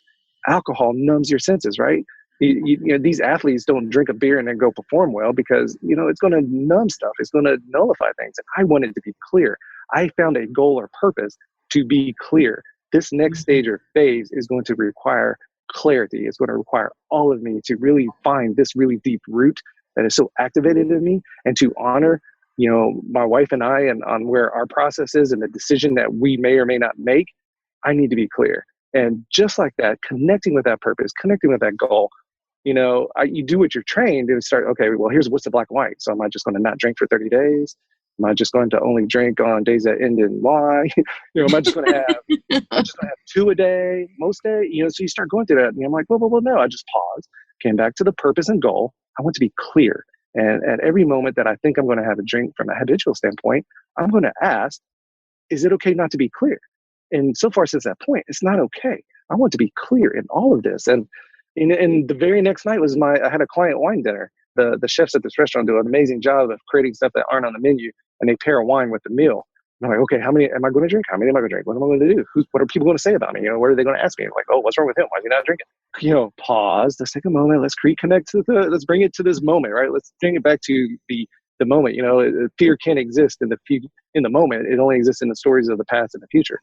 alcohol numbs your senses, right? These athletes don't drink a beer and then go perform well because, it's going to numb stuff. It's going to nullify things. And I wanted to be clear. I found a goal or purpose to be clear. This next stage or phase is going to require clarity. It's going to require all of me to really find this really deep root that is so activated in me and to honor, my wife and I and on where our process is and the decision that we may or may not make. I need to be clear. And just like that, connecting with that purpose, connecting with that goal, you do what you're trained and start, okay, well, what's the black and white. So am I just going to not drink for 30 days? Am I just going to only drink on days that end in Y? Am I just going to have 2 a day, most days? So you start going through that. And I'm like, well, no. I just paused, came back to the purpose and goal. I want to be clear. And at every moment that I think I'm going to have a drink from a habitual standpoint, I'm going to ask, is it okay not to be clear? And so far since that point, it's not okay. I want to be clear in all of this. And the very next night I had a client wine dinner. The chefs at this restaurant do an amazing job of creating stuff that aren't on the menu, and they pair a wine with the meal. And I'm like, okay, how many am I going to drink? How many am I going to drink? What am I going to do? What are people going to say about me? What are they going to ask me? Like, oh, what's wrong with him? Why is he not drinking? Pause. Let's take a moment. Let's let's bring it to this moment, right? Let's bring it back to the moment. Fear can't exist in the moment. It only exists in the stories of the past and the future.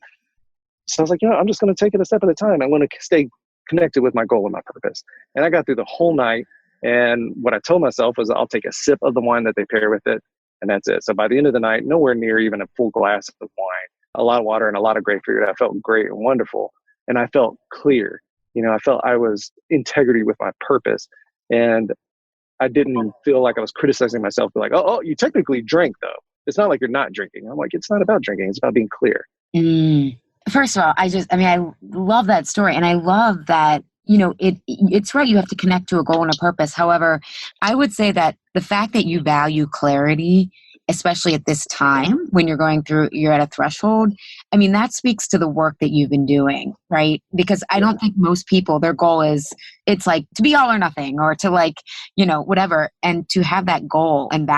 So I was like, I'm just going to take it a step at a time. I want to stay connected with my goal and my purpose. And I got through the whole night. And what I told myself was I'll take a sip of the wine that they pair with it. And that's it. So by the end of the night, nowhere near even a full glass of wine, a lot of water and a lot of grapefruit. I felt great and wonderful. And I felt clear. I felt I was integrity with my purpose. And I didn't feel like I was criticizing myself. Like, oh, you technically drank though. It's not like you're not drinking. I'm like, it's not about drinking. It's about being clear. First of all, I love that story. And I love that, it's right. You have to connect to a goal and a purpose. However, I would say that the fact that you value clarity, especially at this time when you're at a threshold, that speaks to the work that you've been doing, right? Because I don't think most people, their goal is, it's like to be all or nothing or to whatever. And to have that goal and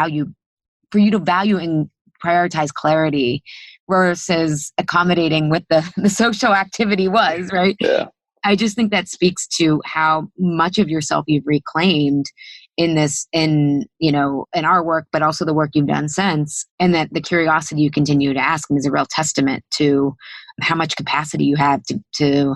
for you to value and prioritize clarity versus accommodating what the social activity was, right? Yeah. I just think that speaks to how much of yourself you've reclaimed in our work, but also the work you've done since, and that the curiosity you continue to ask is a real testament to how much capacity you have to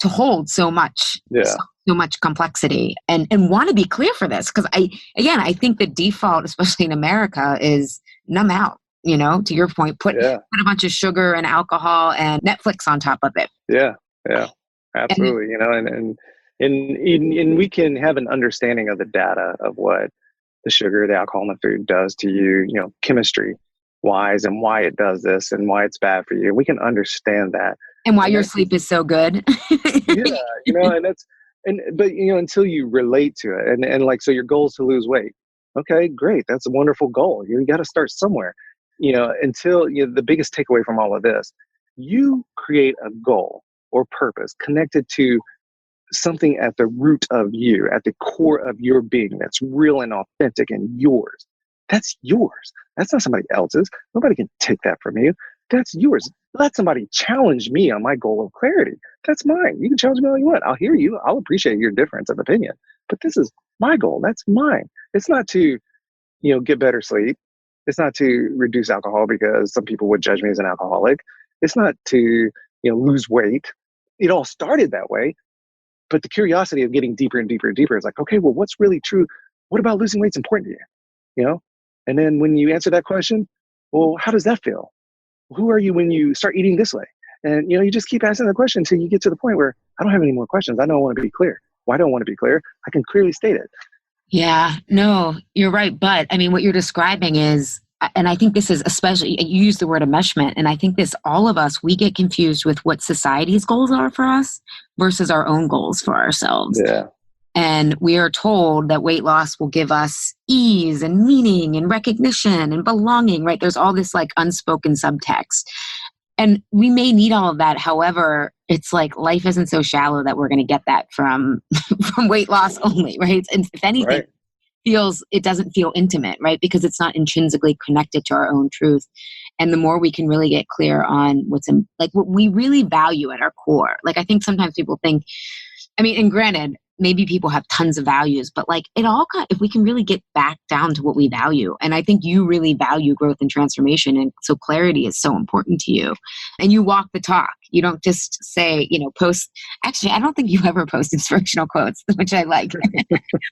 to hold so much, Yeah. so much complexity, and want to be clear for this. Because I think the default, especially in America, is numb out. To your point, put a bunch of sugar and alcohol and Netflix on top of it. Yeah. Yeah. And Absolutely. And we can have an understanding of the data of what the sugar, the alcohol, and the food does to you, chemistry wise, and why it does this and why it's bad for you. We can understand that. and why your sleep is so good. Yeah. But until you relate to it, and like, so your goal is to lose weight. Okay, great. That's a wonderful goal. You got to start somewhere, until, the biggest takeaway from all of this, you create a goal or purpose connected to something at the root of you, at the core of your being, that's real and authentic and yours. That's yours. That's not somebody else's. Nobody can take that from you. That's yours. Let somebody challenge me on my goal of clarity. That's mine. You can challenge me all you want. I'll hear you. I'll appreciate your difference of opinion. But this is my goal. That's mine. It's not to, get better sleep. It's not to reduce alcohol because some people would judge me as an alcoholic. It's not to, lose weight. It all started that way. But the curiosity of getting deeper and deeper and deeper is like, okay, well, what's really true? What about losing weight's important to you? And then when you answer that question, well, how does that feel? Who are you when you start eating this way? And, you just keep asking the question until you get to the point where I don't have any more questions. I don't want to be clear. Why don't I want to be clear? I can clearly state it. Yeah, no, you're right. But I mean, what you're describing is, and I think this is especially, you use the word enmeshment, and I think all of us, we get confused with what society's goals are for us versus our own goals for ourselves. Yeah. And we are told that weight loss will give us ease and meaning and recognition and belonging, right? There's all this like unspoken subtext. And we may need all of that. However, it's like life isn't so shallow that we're going to get that from weight loss only, right? And if anything, Right. It doesn't feel intimate, right? Because it's not intrinsically connected to our own truth. And the more we can really get clear on what we really value at our core. Like, I think sometimes people think, and granted, maybe people have tons of values, but like if we can really get back down to what we value. And I think you really value growth and transformation. And so clarity is so important to you. And you walk the talk. You don't just say, post. Actually, I don't think you ever post inspirational quotes, which I like,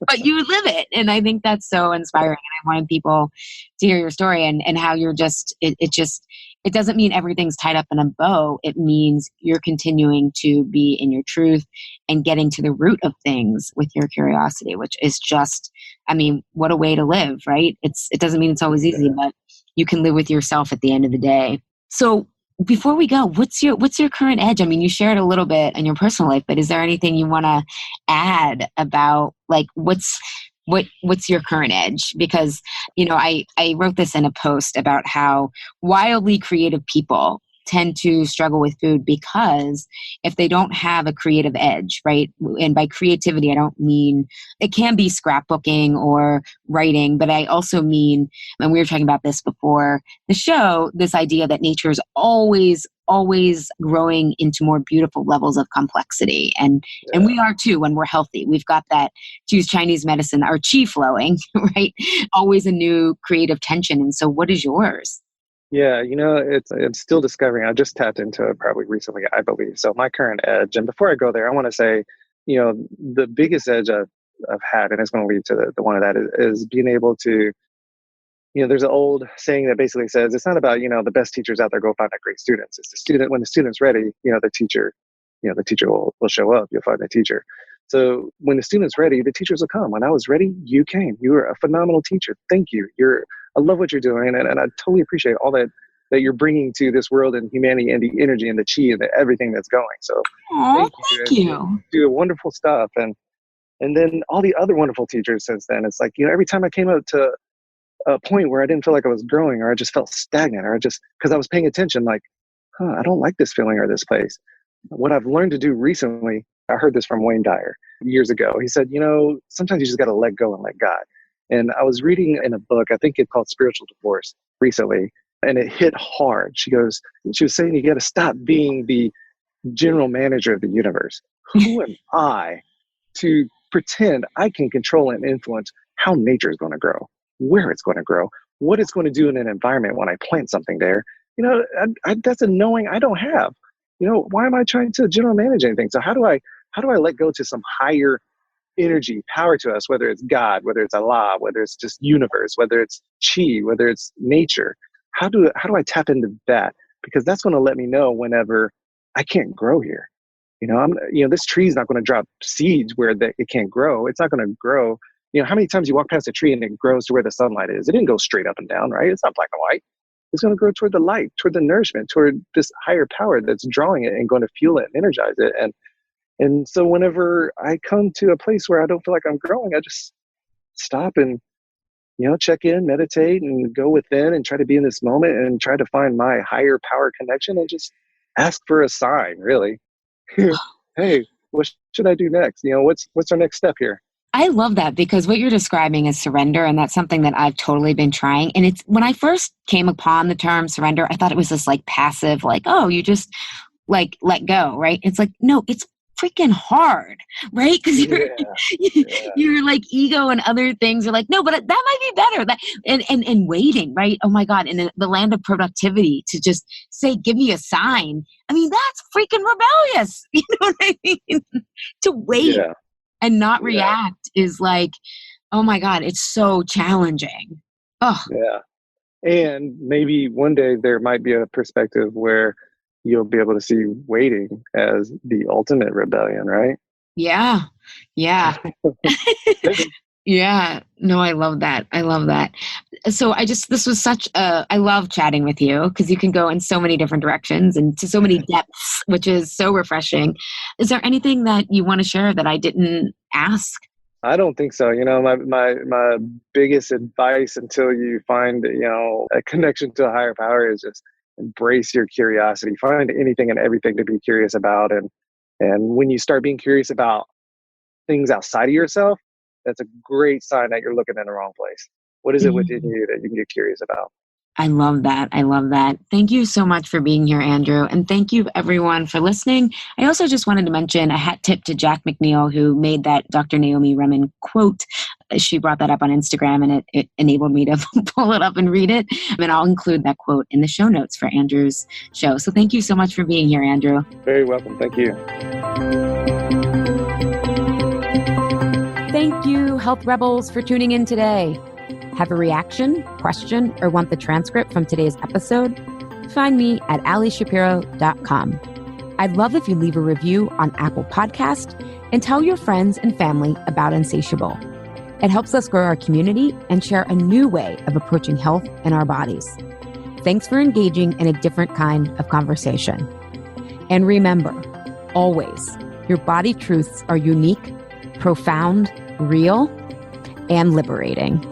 but you live it. And I think that's so inspiring. And I wanted people to hear your story and how you're it doesn't mean everything's tied up in a bow. It means you're continuing to be in your truth and getting to the root of things with your curiosity, which is just, what a way to live, right? It doesn't mean it's always easy, but you can live with yourself at the end of the day. So before we go, what's your current edge? You shared a little bit in your personal life, but is there anything you want to add about like what's your current edge? Because, I wrote this in a post about how wildly creative people tend to struggle with food because if they don't have a creative edge, right? And by creativity, I don't mean, it can be scrapbooking or writing, but I also mean, and we were talking about this before the show, this idea that nature is always growing into more beautiful levels of complexity. And we are too when we're healthy. We've got that, to use Chinese medicine, our qi flowing, right? Always a new creative tension. And so what is yours? Yeah, I'm still discovering. I just tapped into it probably recently, I believe. So my current edge, and before I go there, I want to say, the biggest edge I've had, and it's going to lead to the one of that is being able to, there's an old saying that basically says it's not about, the best teachers out there go find out great students. It's the student, when the student's ready, the teacher will show up. You'll find the teacher. So when the student's ready, the teachers will come. When I was ready, you came. You were a phenomenal teacher. Thank you. I love what you're doing, and I totally appreciate all that you're bringing to this world and humanity and the energy and the chi and everything that's going. So thank you. You do wonderful stuff, and then all the other wonderful teachers since then. It's like, every time I came up to a point where I didn't feel like I was growing, or I just felt stagnant, or because I was paying attention, like, I don't like this feeling or this place. What I've learned to do recently, I heard this from Wayne Dyer years ago. He said, sometimes you just got to let go and let God. And I was reading in a book, I think it's called Spiritual Divorce recently, and it hit hard. She was saying, you got to stop being the general manager of the universe. Who am I to pretend I can control and influence how nature is going to grow, where it's going to grow, what it's going to do in an environment when I plant something there? That's a knowing I don't have. why am I trying to general manage anything? So how do I let go to some higher energy, power to us, whether it's God, whether it's Allah, whether it's just universe, whether it's chi, whether it's nature? How do I tap into that? Because that's going to let me know whenever I can't grow here. This tree is not going to drop seeds where it can't grow. It's not going to grow. How many times you walk past a tree and it grows to where the sunlight is? It didn't go straight up and down, right? It's not black and white. It's going to grow toward the light, toward the nourishment, toward this higher power that's drawing it and going to fuel it and energize it. And so whenever I come to a place where I don't feel like I'm growing, I just stop and, check in, meditate, and go within and try to be in this moment and try to find my higher power connection and just ask for a sign, really. Hey, what should I do next? What's our next step here? I love that, because what you're describing is surrender, and that's something that I've totally been trying. And it's when I first came upon the term surrender, I thought it was this like passive, like, oh, you just like let go, right? It's like, no, it's freaking hard, right? Because you're like ego and other things are like, no, but that might be better. And waiting, right? Oh my God, in the land of productivity, to just say, give me a sign. I mean, that's freaking rebellious. You know what I mean? To wait and not react is like, oh my God, it's so challenging. Oh yeah. And maybe one day there might be a perspective where you'll be able to see waiting as the ultimate rebellion, right? Yeah. Yeah. Yeah. No, I love that. I love that. So this was I love chatting with you, because you can go in so many different directions and to so many depths, which is so refreshing. Is there anything that you want to share that I didn't ask? I don't think so. My biggest advice until you find, a connection to a higher power is just embrace your curiosity. Find anything and everything to be curious about. And when you start being curious about things outside of yourself, that's a great sign that you're looking in the wrong place. What is it within you that you can get curious about? I love that. I love that. Thank you so much for being here, Andrew. And thank you everyone for listening. I also just wanted to mention a hat tip to Jack McNeil, who made that Dr. Naomi Remen quote. She brought that up on Instagram, and it enabled me to pull it up and read it. And I'll include that quote in the show notes for Andrew's show. So thank you so much for being here, Andrew. Very welcome. Thank you. Thank you, Health Rebels, for tuning in today. Have a reaction, question, or want the transcript from today's episode? Find me at alishapiro.com. I'd love if you leave a review on Apple Podcast and tell your friends and family about Insatiable. It helps us grow our community and share a new way of approaching health in our bodies. Thanks for engaging in a different kind of conversation. And remember, always, your body truths are unique, profound, real, and liberating.